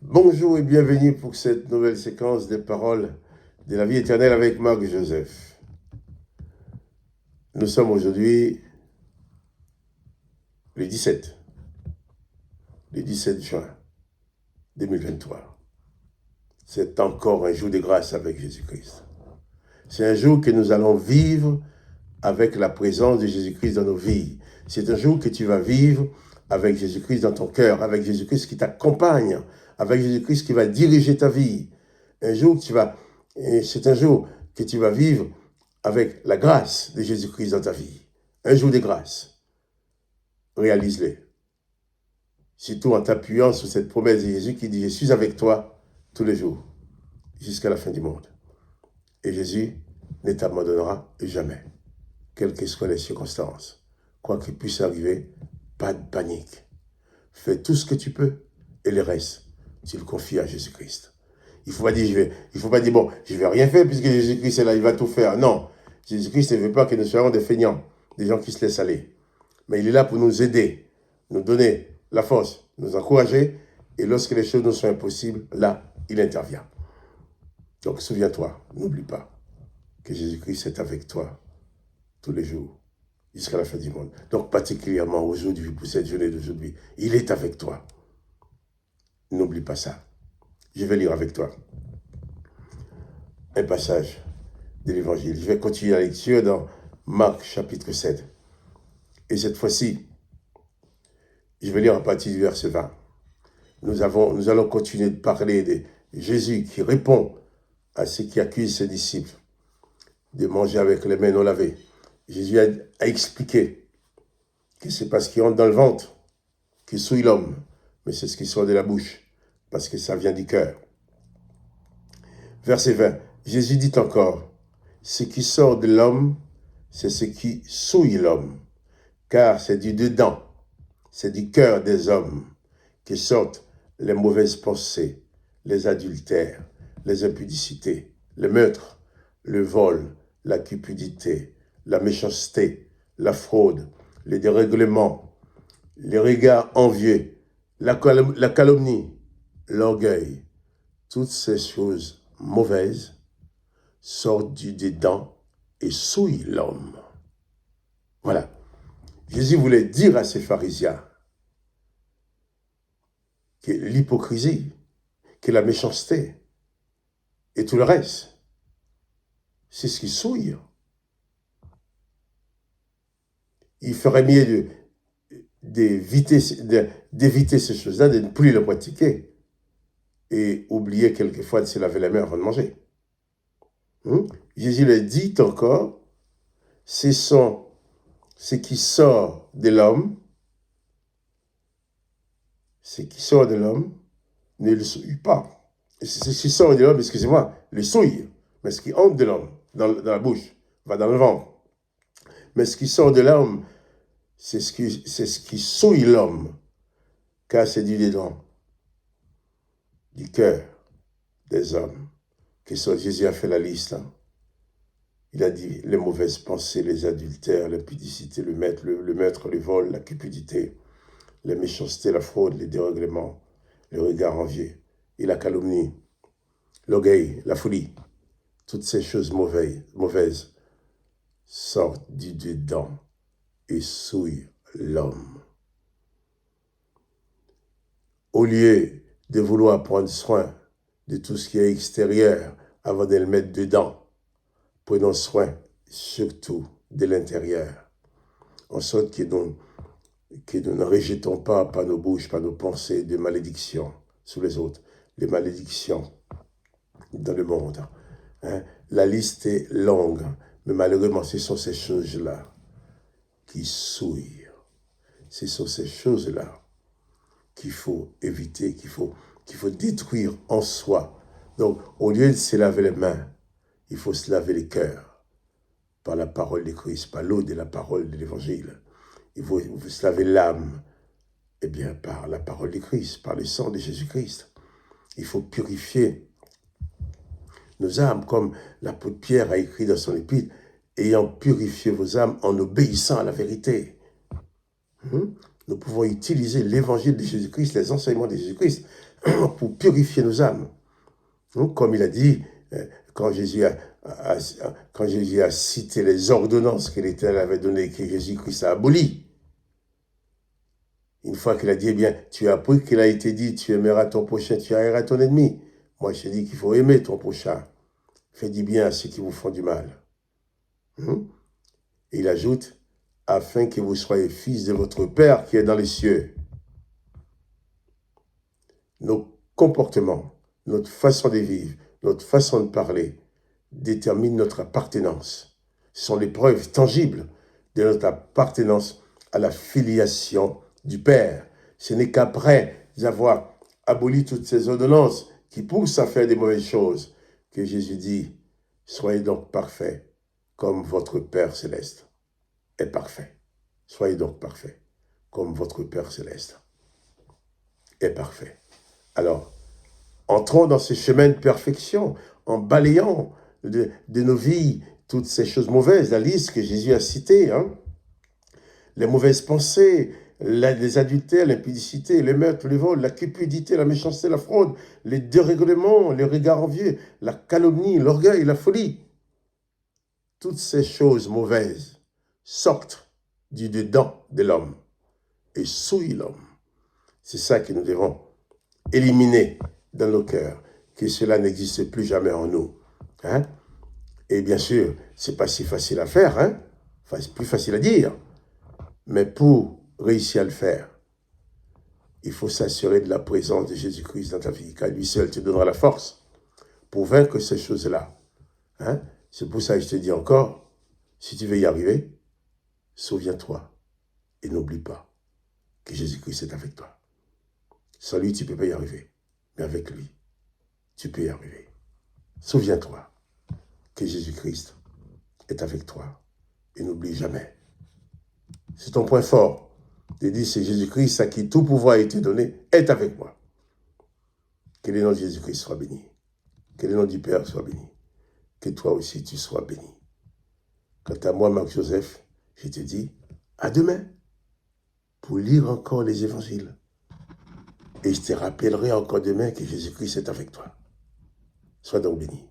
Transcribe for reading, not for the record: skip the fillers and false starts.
Bonjour et bienvenue pour cette nouvelle séquence des paroles de la vie éternelle avec Marc Joseph. Nous sommes aujourd'hui le 17 juin 2023. C'est encore un jour de grâce avec Jésus-Christ. C'est un jour que nous allons vivre avec la présence de Jésus-Christ dans nos vies. C'est un jour que tu vas vivre avec Jésus-Christ dans ton cœur, avec Jésus-Christ qui t'accompagne, avec Jésus-Christ qui va diriger ta vie. C'est un jour que tu vas vivre avec la grâce de Jésus-Christ dans ta vie. Un jour de grâce. Réalise-le. Surtout en t'appuyant sur cette promesse de Jésus qui dit « Je suis avec toi tous les jours, jusqu'à la fin du monde. » Et Jésus ne t'abandonnera jamais, quelles que soient les circonstances. Quoi qu'il puisse arriver, pas de panique. Fais tout ce que tu peux et le reste, tu le confies à Jésus-Christ. Il ne faut pas dire, bon, je ne vais rien faire puisque Jésus-Christ est là, il va tout faire. Non, Jésus-Christ ne veut pas que nous soyons des feignants, des gens qui se laissent aller. Mais il est là pour nous aider, nous donner la force, nous encourager. Et lorsque les choses nous sont impossibles, là, il intervient. Donc, souviens-toi, n'oublie pas que Jésus-Christ est avec toi tous les jours, jusqu'à la fin du monde. Donc, particulièrement aujourd'hui, pour cette journée d'aujourd'hui, il est avec toi. N'oublie pas ça. Je vais lire avec toi un passage de l'Évangile. Je vais continuer la lecture dans Marc chapitre 7. Et cette fois-ci, je vais lire à partir du verset 20. Nous allons continuer de parler de Jésus qui répond à ceux qui accusent ses disciples de manger avec les mains non lavées. Jésus a expliqué que c'est parce qu'il entre dans le ventre qu'il souille l'homme, mais c'est ce qui sort de la bouche, parce que ça vient du cœur. Verset 20, Jésus dit encore, « Ce qui sort de l'homme, c'est ce qui souille l'homme, car c'est du dedans, c'est du cœur des hommes que sortent les mauvaises pensées, les adultères, les impudicités, le meurtre, le vol, la cupidité, la méchanceté, la fraude, les dérèglements, les regards envieux, la calomnie, l'orgueil. Toutes ces choses mauvaises sortent du dedans et souillent l'homme. » Voilà. Jésus voulait dire à ces pharisiens que l'hypocrisie, que la méchanceté et tout le reste, c'est ce qui souille. Il ferait mieux d'éviter ces choses-là, de ne plus les pratiquer et oublier quelquefois de se laver les mains avant de manger. Jésus le dit encore, ce qui sort de l'homme, ne le souille pas. Ce qui sort de l'homme, excusez-moi, le souille. Mais ce qui entre de l'homme, dans la bouche, va dans le ventre. Mais ce qui sort de l'homme, c'est ce qui souille l'homme, car c'est du dedans, du cœur des hommes. Jésus a fait la liste. Il a dit les mauvaises pensées, les adultères, l'impudicité, le meurtre, le vol, la cupidité, la méchanceté, la fraude, les dérèglements, le regard envieux et la calomnie, l'orgueil, la folie. Toutes ces choses mauvaises sortent du dedans et souillent l'homme. Au lieu de vouloir prendre soin de tout ce qui est extérieur avant de le mettre dedans, prenons soin surtout de l'intérieur, en sorte que nous ne rejetons pas par nos bouches, par nos pensées, de malédictions sur les autres, les malédictions dans le monde. La liste est longue, mais malheureusement, ce sont ces choses-là qui souillent. Ce sont ces choses-là qu'il faut éviter, qu'il faut détruire en soi. Donc, au lieu de se laver les mains, il faut se laver les cœurs par la parole de Christ, par l'eau de la parole de l'Évangile. Il faut se laver l'âme, eh bien, par la parole de Christ, par le sang de Jésus-Christ. Il faut purifier nos âmes, comme l'apôtre Pierre a écrit dans son épître, ayant purifié vos âmes en obéissant à la vérité. nous pouvons utiliser l'évangile de Jésus-Christ, les enseignements de Jésus-Christ, pour purifier nos âmes. Comme il a dit, quand Jésus a cité les ordonnances que l'Éternel avait données, que Jésus-Christ a abolies, une fois qu'il a dit, eh bien, tu as appris qu'il a été dit, tu aimeras ton prochain, tu haïras ton ennemi. Moi, je te dis qu'il faut aimer ton prochain. Fais du bien à ceux qui vous font du mal. Et il ajoute, afin que vous soyez fils de votre Père qui est dans les cieux. Nos comportements, notre façon de vivre, notre façon de parler déterminent notre appartenance. Ce sont les preuves tangibles de notre appartenance à la filiation du Père. Ce n'est qu'après avoir aboli toutes ces ordonnances qui poussent à faire des mauvaises choses que Jésus dit, soyez donc parfaits comme votre Père céleste est parfait. Soyez donc parfaits comme votre Père céleste est parfait. Alors, entrons dans ce chemin de perfection en balayant de nos vies toutes ces choses mauvaises, la liste que Jésus a citée, les mauvaises pensées, les adultères, l'impudicité, les meurtres, les vols, la cupidité, la méchanceté, la fraude, les dérèglements, les regards envieux, la calomnie, l'orgueil, la folie. Toutes ces choses mauvaises sortent du dedans de l'homme et souillent l'homme. C'est ça que nous devons éliminer dans nos cœurs, que cela n'existe plus jamais en nous. Et bien sûr, c'est pas si facile à faire, enfin, c'est plus facile à dire. Mais pour réussir à le faire, il faut s'assurer de la présence de Jésus-Christ dans ta vie, car lui seul te donnera la force pour vaincre ces choses-là. C'est pour ça que je te dis encore, si tu veux y arriver, souviens-toi et n'oublie pas que Jésus-Christ est avec toi. Sans lui, tu ne peux pas y arriver. Mais avec lui, tu peux y arriver. Souviens-toi que Jésus-Christ est avec toi. Et n'oublie jamais. C'est ton point fort. De dire, c'est Jésus-Christ à qui tout pouvoir a été donné, est avec moi. Que le nom de Jésus-Christ soit béni. Que le nom du Père soit béni. Que toi aussi, tu sois béni. Quant à moi, Marc-Joseph, je te dis, à demain, pour lire encore les évangiles. Et je te rappellerai encore demain que Jésus-Christ est avec toi. Sois donc béni.